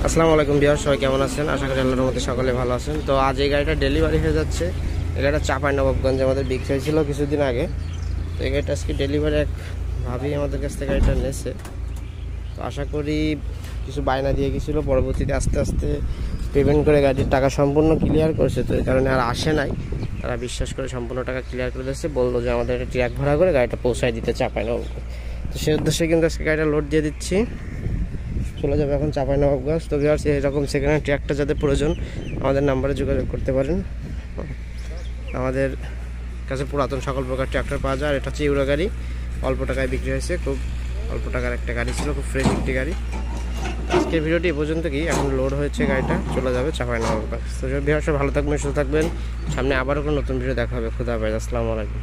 আসসালামু আলাইকুম ভিউয়ার, সবাই কেমন আছেন? আশা করি আল্লাহর রহমতে সকলে ভালো আছেন। তো আজ এই গাড়িটা ডেলিভারি হয়ে যাচ্ছে। এই গাড়িটা চাঁপাইনবাবগঞ্জে আমাদের বিক্রি হয়েছিল কিছুদিন আগে। তো এই গাড়িটা আজকে ডেলিভারি এক ভাবি আমাদের কাছ থেকে গাড়িটা নিয়েছে। তো আশা করি কিছু বায়না দিয়ে গেছিলো, পরবর্তীতে আস্তে আস্তে পেমেন্ট করে গাড়ির টাকা সম্পূর্ণ ক্লিয়ার করেছে। তো এই কারণে আর আসে নাই, তারা বিশ্বাস করে সম্পূর্ণ টাকা ক্লিয়ার করে দিচ্ছে। বললো যে আমাদের একটা ট্রাক ভাড়া করে গাড়িটা পৌঁছায় দিতে চাঁপাইনবাবগঞ্জ। তো সেই উদ্দেশ্যে কিন্তু আজকে গাড়িটা লোড দিয়ে দিচ্ছি, চলে যাবে এখন চাঁপাইনবাবগঞ্জ। তো ভিউয়ার্স, এরকম সেকেন্ড হ্যান্ড ট্রাক্টর যাদের প্রয়োজন আমাদের নাম্বারে যোগাযোগ করতে পারেন। আমাদের কাছে পুরাতন সকল প্রকার ট্রাক্টর পাওয়া যায়। এটা হচ্ছে ইউরো গাড়ি, অল্প টাকায় বিক্রি হয়েছে, খুব অল্প টাকার একটা গাড়ি ছিল, খুব ফ্রেশ একটি গাড়ি। আজকের ভিডিওটি এ পর্যন্ত, কি এখন লোড হয়েছে গাড়িটা, চলে যাবে চাঁপাইনবাবগঞ্জ। তো ভিউয়ার্স, ভালো থাকবেন, সুস্থ থাকবেন। সামনে আবারও কোনো নতুন ভিডিও দেখা হবে। খুদা হাফেজ, আসসালামু আলাইকুম।